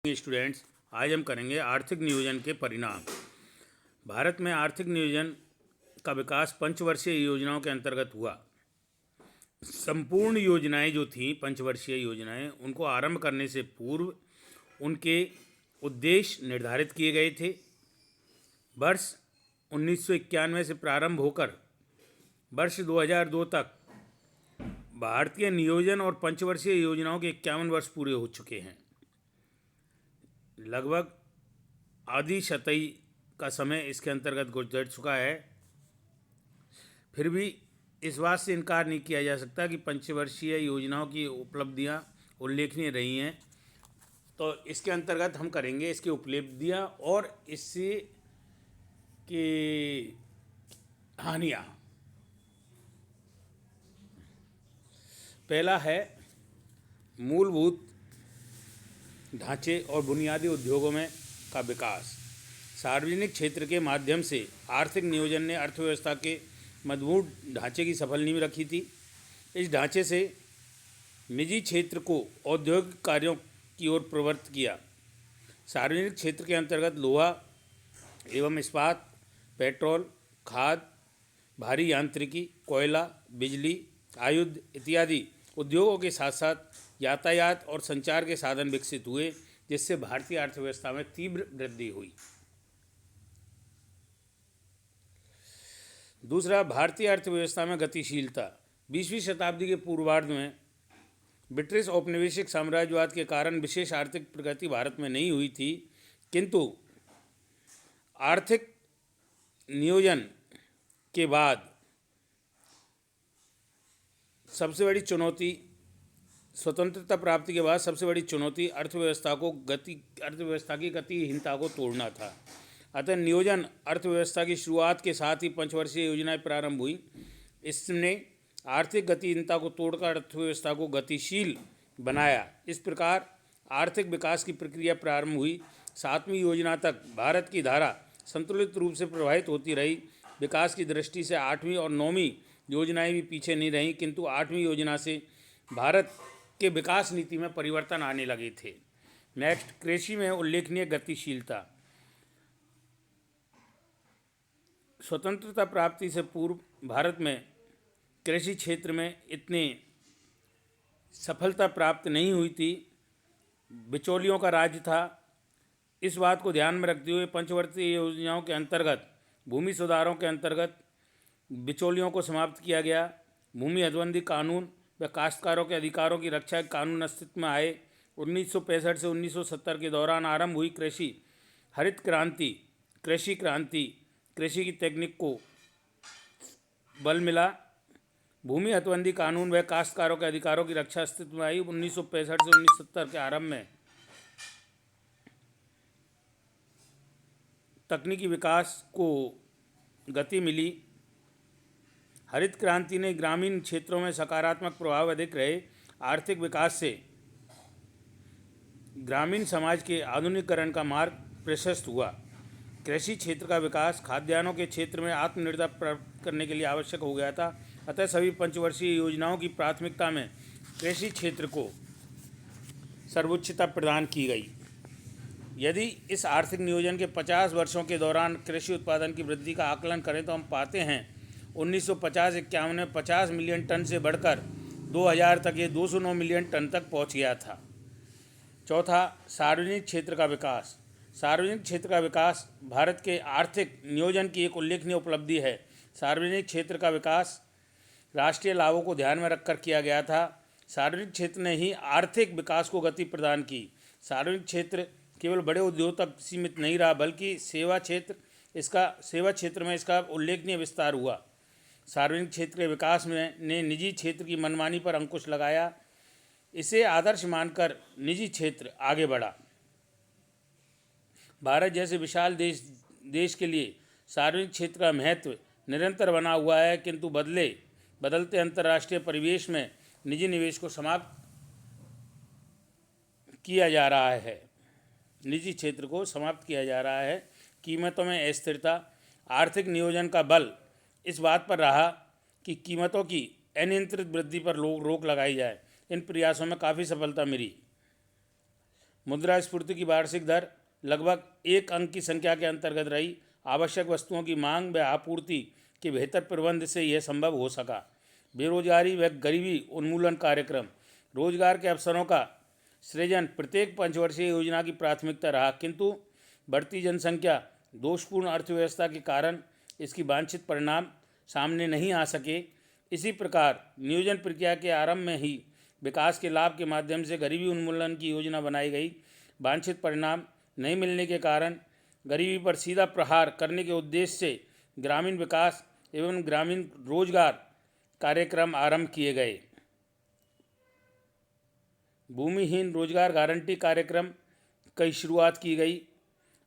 Students, आज हम करेंगे आर्थिक नियोजन के परिणाम। भारत में आर्थिक नियोजन का विकास पंचवर्षीय योजनाओं के अंतर्गत हुआ। संपूर्ण योजनाएं जो थीं पंचवर्षीय योजनाएं, उनको आरंभ करने से पूर्व उनके उद्देश्य निर्धारित किए गए थे। वर्ष 1991 से प्रारंभ होकर वर्ष 2002 तक भारतीय नियोजन और पंचवर्षीय योजनाओं के 51 वर्ष पूरे हो चुके हैं। लगभग आधी शताब्दी का समय इसके अंतर्गत गुजर चुका है। फिर भी इस बात से इनकार नहीं किया जा सकता कि पंचवर्षीय योजनाओं की उपलब्धियां उल्लेखनीय रही हैं। तो इसके अंतर्गत हम करेंगे इसकी उपलब्धियां और इससे की हानियां। पहला है मूलभूत ढांचे और बुनियादी उद्योगों में का विकास। सार्वजनिक क्षेत्र के माध्यम से आर्थिक नियोजन ने अर्थव्यवस्था के मजबूत ढांचे की सफल नींव रखी थी। इस ढांचे से निजी क्षेत्र को औद्योगिक कार्यों की ओर प्रवृत्त किया। सार्वजनिक क्षेत्र के अंतर्गत लोहा एवं इस्पात, पेट्रोल, खाद, भारी यांत्रिकी, कोयला, बिजली, आयुध इत्यादि उद्योगों के साथ साथ यातायात और संचार के साधन विकसित हुए, जिससे भारतीय अर्थव्यवस्था में तीव्र वृद्धि हुई। दूसरा, भारतीय अर्थव्यवस्था में गतिशीलता। 20वीं शताब्दी के पूर्वार्ध में ब्रिटिश औपनिवेशिक साम्राज्यवाद के कारण विशेष आर्थिक प्रगति भारत में नहीं हुई थी, किंतु आर्थिक नियोजन के बाद स्वतंत्रता प्राप्ति के बाद सबसे बड़ी चुनौती अर्थव्यवस्था की गतिहीनता को तोड़ना था। अतः नियोजन अर्थव्यवस्था की शुरुआत के साथ ही पंचवर्षीय योजनाएं प्रारंभ हुई। इसने आर्थिक गतिहीनता को तोड़कर अर्थव्यवस्था को गतिशील बनाया। इस प्रकार आर्थिक विकास की प्रक्रिया प्रारंभ हुई। 7वीं योजना तक भारत की धारा संतुलित रूप से प्रभावित होती रही। विकास की दृष्टि से 8वीं और 9वीं योजनाएं भी पीछे नहीं रहीं, किंतु 8वीं योजना से भारत के विकास नीति में परिवर्तन आने लगे थे। नेक्स्ट, कृषि में उल्लेखनीय गतिशीलता। स्वतंत्रता प्राप्ति से पूर्व भारत में कृषि क्षेत्र में इतनी सफलता प्राप्त नहीं हुई थी। बिचौलियों का राज्य था। इस बात को ध्यान में रखते हुए पंचवर्षीय योजनाओं के अंतर्गत भूमि सुधारों के अंतर्गत बिचौलियों को समाप्त किया गया। भूमि हदबंदी कानून व काश्तकारों के अधिकारों की रक्षा के कानून अस्तित्व में आए। 1965 से 1970 के दौरान आरंभ हुई हरित क्रांति, कृषि क्रांति, कृषि की तकनीक को बल मिला। भूमि हदबंदी कानून व काश्तकारों के अधिकारों की रक्षा अस्तित्व में आई। 1965 से 1970 के आरंभ में तकनीकी विकास को गति मिली। हरित क्रांति ने ग्रामीण क्षेत्रों में सकारात्मक प्रभाव अधिक रहे। आर्थिक विकास से ग्रामीण समाज के आधुनिकीकरण का मार्ग प्रशस्त हुआ। कृषि क्षेत्र का विकास खाद्यान्नों के क्षेत्र में आत्मनिर्भरता प्राप्त करने के लिए आवश्यक हो गया था। अतः सभी पंचवर्षीय योजनाओं की प्राथमिकता में कृषि क्षेत्र को सर्वोच्चता प्रदान की गई। यदि इस आर्थिक नियोजन के 50 वर्षों के दौरान कृषि उत्पादन की वृद्धि का आकलन करें तो हम पाते हैं 1950-51 में 50 मिलियन टन से बढ़कर 2000 तक ये 209 मिलियन टन तक पहुंच गया था। चौथा, सार्वजनिक क्षेत्र का विकास। सार्वजनिक क्षेत्र का विकास भारत के आर्थिक नियोजन की एक उल्लेखनीय उपलब्धि है। सार्वजनिक क्षेत्र का विकास राष्ट्रीय लाभों को ध्यान में रखकर किया गया था। सार्वजनिक क्षेत्र ने ही आर्थिक विकास को गति प्रदान की। सार्वजनिक क्षेत्र केवल बड़े उद्योग तक सीमित नहीं रहा, बल्कि सेवा क्षेत्र में इसका उल्लेखनीय विस्तार हुआ। सार्वजनिक क्षेत्र के विकास में ने निजी क्षेत्र की मनमानी पर अंकुश लगाया। इसे आदर्श मानकर निजी क्षेत्र आगे बढ़ा। भारत जैसे विशाल देश के लिए सार्वजनिक क्षेत्र का महत्व निरंतर बना हुआ है, किंतु बदलते अंतर्राष्ट्रीय परिवेश में निजी निवेश को समाप्त किया जा रहा है। निजी क्षेत्र को समाप्त किया जा रहा है। कीमतों में अस्थिरता। आर्थिक नियोजन का बल इस बात पर रहा कि कीमतों की अनियंत्रित वृद्धि पर रोक लगाई जाए। इन प्रयासों में काफ़ी सफलता मिली। मुद्रास्फीति की वार्षिक दर लगभग 1 अंक की संख्या के अंतर्गत रही। आवश्यक वस्तुओं की मांग व आपूर्ति के बेहतर प्रबंध से यह संभव हो सका। बेरोजगारी व गरीबी उन्मूलन कार्यक्रम। रोजगार के अवसरों का सृजन प्रत्येक पंचवर्षीय योजना की प्राथमिकता रहा, किंतु बढ़ती जनसंख्या, दोषपूर्ण अर्थव्यवस्था के कारण इसकी वांछित परिणाम सामने नहीं आ सके। इसी प्रकार नियोजन प्रक्रिया के आरंभ में ही विकास के लाभ के माध्यम से गरीबी उन्मूलन की योजना बनाई गई। वांछित परिणाम नहीं मिलने के कारण गरीबी पर सीधा प्रहार करने के उद्देश्य से ग्रामीण विकास एवं ग्रामीण रोजगार कार्यक्रम आरंभ किए गए। भूमिहीन रोजगार गारंटी कार्यक्रम की शुरुआत की गई।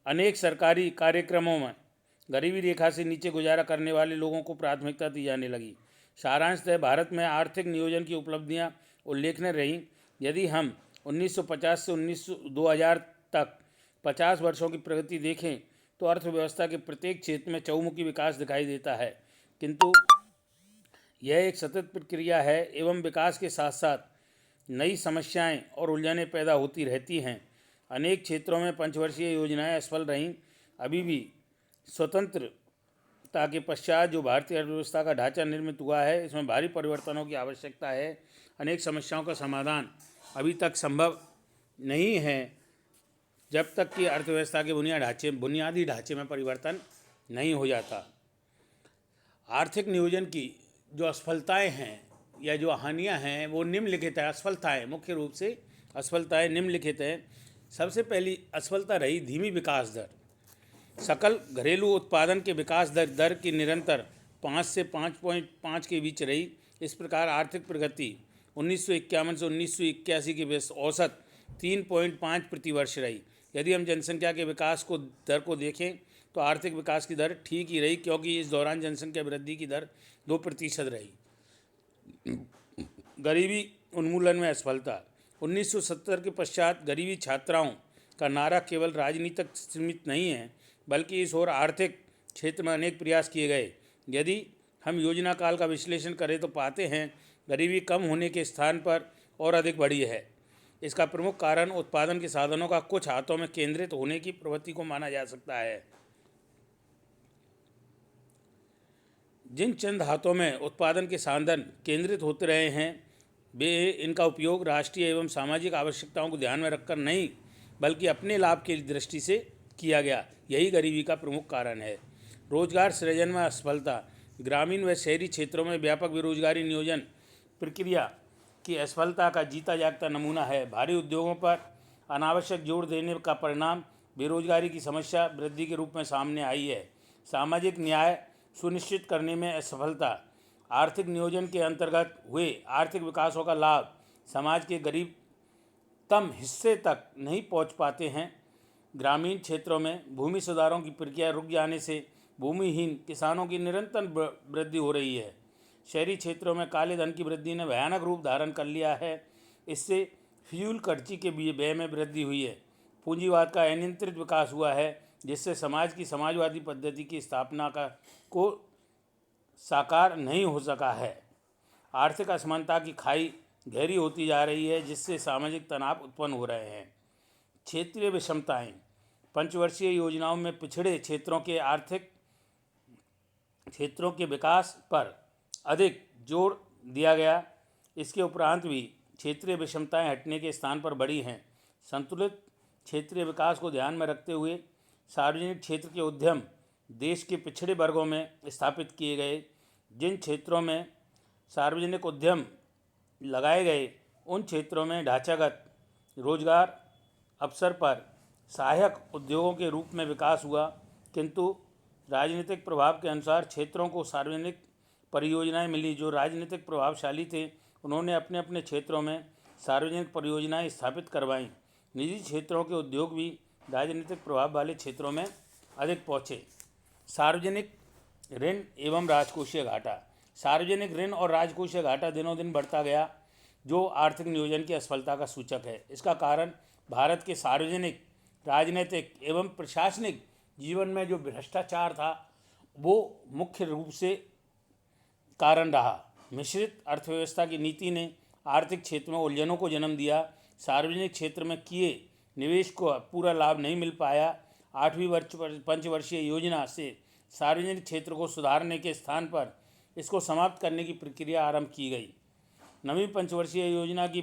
अनेक सरकारी कार्यक्रमों में गरीबी रेखा से नीचे गुजारा करने वाले लोगों को प्राथमिकता दी जाने लगी। सारांशतः भारत में आर्थिक नियोजन की उपलब्धियां उल्लेखनीय रहीं। यदि हम 1950 से 2000 तक 50 वर्षों की प्रगति देखें तो अर्थव्यवस्था के प्रत्येक क्षेत्र में चहुमुखी विकास दिखाई देता है, किंतु यह एक सतत प्रक्रिया है एवं विकास के साथ साथ नई समस्याएं और उलझनें पैदा होती रहती हैं। अनेक क्षेत्रों में पंचवर्षीय योजनाएं असफल रहीं। अभी भी स्वतंत्रता के पश्चात जो भारतीय अर्थव्यवस्था का ढांचा निर्मित हुआ है, इसमें भारी परिवर्तनों की आवश्यकता है। अनेक समस्याओं का समाधान अभी तक संभव नहीं है जब तक कि अर्थव्यवस्था के बुनियादी ढांचे में परिवर्तन नहीं हो जाता। आर्थिक नियोजन की जो असफलताएं हैं या जो हानियां हैं वो निम्नलिखित है। असफलताएं, मुख्य रूप से असफलताएं निम्नलिखित हैं। सबसे पहली असफलता रही धीमी विकास दर। सकल घरेलू उत्पादन के विकास दर की निरंतर 5 से 5.5 के बीच रही। इस प्रकार आर्थिक प्रगति 1951 से 1981 के बीच औसत 3.5 प्रतिवर्ष रही। यदि हम जनसंख्या के विकास को दर को देखें तो आर्थिक विकास की दर ठीक ही रही, क्योंकि इस दौरान जनसंख्या वृद्धि की दर 2% रही। गरीबी उन्मूलन में असफलता। 1970 के पश्चात गरीबी छात्राओं का नारा केवल राजनीति तक सीमित नहीं है, बल्कि इस ओर आर्थिक क्षेत्र में अनेक प्रयास किए गए। यदि हम योजना काल का विश्लेषण करें तो पाते हैं गरीबी कम होने के स्थान पर और अधिक बढ़ी है। इसका प्रमुख कारण उत्पादन के साधनों का कुछ हाथों में केंद्रित होने की प्रवृत्ति को माना जा सकता है। जिन चंद हाथों में उत्पादन के साधन केंद्रित होते रहे हैं, वे इनका उपयोग राष्ट्रीय एवं सामाजिक आवश्यकताओं को ध्यान में रखकर नहीं, बल्कि अपने लाभ की दृष्टि से किया गया। यही गरीबी का प्रमुख कारण है। रोजगार सृजन में असफलता। ग्रामीण व शहरी क्षेत्रों में व्यापक बेरोजगारी नियोजन प्रक्रिया की असफलता का जीता जागता नमूना है। भारी उद्योगों पर अनावश्यक जोर देने का परिणाम बेरोजगारी की समस्या वृद्धि के रूप में सामने आई है। सामाजिक न्याय सुनिश्चित करने में असफलता। आर्थिक नियोजन के अंतर्गत हुए आर्थिक विकासों का लाभ समाज के गरीबतम हिस्से तक नहीं पहुंच पाते हैं। ग्रामीण क्षेत्रों में भूमि सुधारों की प्रक्रिया रुक जाने से भूमिहीन किसानों की निरंतर वृद्धि हो रही है। शहरी क्षेत्रों में काले धन की वृद्धि ने भयानक रूप धारण कर लिया है। इससे फ्यूल खर्ची के व्यय में वृद्धि हुई है। पूंजीवाद का अनियंत्रित विकास हुआ है, जिससे समाज की समाजवादी पद्धति की स्थापना को साकार नहीं हो सका है। आर्थिक असमानता की खाई गहरी होती जा रही है, जिससे सामाजिक तनाव उत्पन्न हो रहे हैं। क्षेत्रीय विषमताएं। पंचवर्षीय योजनाओं में पिछड़े क्षेत्रों के आर्थिक क्षेत्रों के विकास पर अधिक जोर दिया गया। इसके उपरांत भी क्षेत्रीय विषमताएं हटने के स्थान पर बढ़ी हैं। संतुलित क्षेत्रीय विकास को ध्यान में रखते हुए सार्वजनिक क्षेत्र के उद्यम देश के पिछड़े वर्गों में स्थापित किए गए। जिन क्षेत्रों में सार्वजनिक उद्यम लगाए गए, उन क्षेत्रों में ढांचागत रोजगार अवसर पर सहायक उद्योगों के रूप में विकास हुआ, किंतु राजनीतिक प्रभाव के अनुसार क्षेत्रों को सार्वजनिक परियोजनाएं मिली। जो राजनीतिक प्रभावशाली थे, उन्होंने अपने अपने क्षेत्रों में सार्वजनिक परियोजनाएं स्थापित करवाईं। निजी क्षेत्रों के उद्योग भी राजनीतिक प्रभाव वाले क्षेत्रों में अधिक पहुँचे। सार्वजनिक ऋण एवं राजकोषीय घाटा। सार्वजनिक ऋण और राजकोषीय घाटा दिनों दिन बढ़ता गया, जो आर्थिक नियोजन की असफलता का सूचक है। इसका कारण भारत के सार्वजनिक, राजनीतिक एवं प्रशासनिक जीवन में जो भ्रष्टाचार था, वो मुख्य रूप से कारण रहा। मिश्रित अर्थव्यवस्था की नीति ने आर्थिक क्षेत्र में उलझनों को जन्म दिया। सार्वजनिक क्षेत्र में किए निवेश को पूरा लाभ नहीं मिल पाया। 8वीं पंचवर्षीय योजना से सार्वजनिक क्षेत्र को सुधारने के स्थान पर इसको समाप्त करने की प्रक्रिया आरंभ की गई। 9वीं पंचवर्षीय योजना की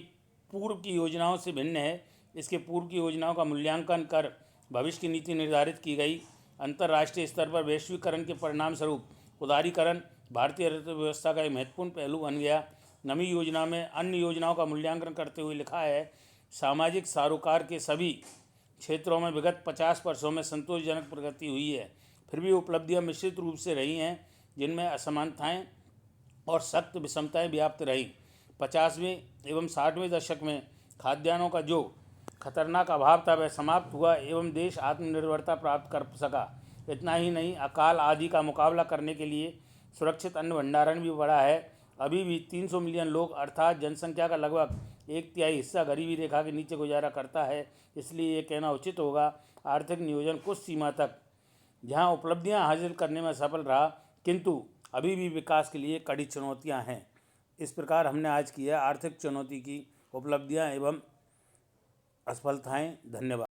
पूर्व की योजनाओं से भिन्न है। इसके पूर्व की योजनाओं का मूल्यांकन कर भविष्य की नीति निर्धारित की गई। अंतर्राष्ट्रीय स्तर पर वैश्वीकरण के परिणाम स्वरूप उदारीकरण भारतीय अर्थव्यवस्था का एक महत्वपूर्ण पहलू बन गया। 9वीं योजना में अन्य योजनाओं का मूल्यांकन करते हुए लिखा है, सामाजिक सरोकार के सभी क्षेत्रों में विगत 50 वर्षों में संतोषजनक प्रगति हुई है। फिर भी उपलब्धियां मिश्रित रूप से रही हैं, जिनमें असमानताएं और सख्त विषमताएं व्याप्त रहीं। 50वें एवं 60वें दशक में खाद्यान्नों का जो खतरनाक अभाव था वह समाप्त हुआ एवं देश आत्मनिर्भरता प्राप्त कर सका। इतना ही नहीं, अकाल आदि का मुकाबला करने के लिए सुरक्षित अन्न भंडारण भी बढ़ा है। अभी भी 300 मिलियन लोग अर्थात जनसंख्या का लगभग 1/3 हिस्सा गरीबी रेखा के नीचे गुजारा करता है। इसलिए ये कहना उचित होगा, आर्थिक नियोजन कुछ सीमा तक जहाँ उपलब्धियाँ हासिल करने में सफल रहा, किंतु अभी भी विकास के लिए कड़ी चुनौतियाँ हैं। इस प्रकार हमने आज किया आर्थिक चुनौती की उपलब्धियाँ एवं असफलताएं। धन्यवाद।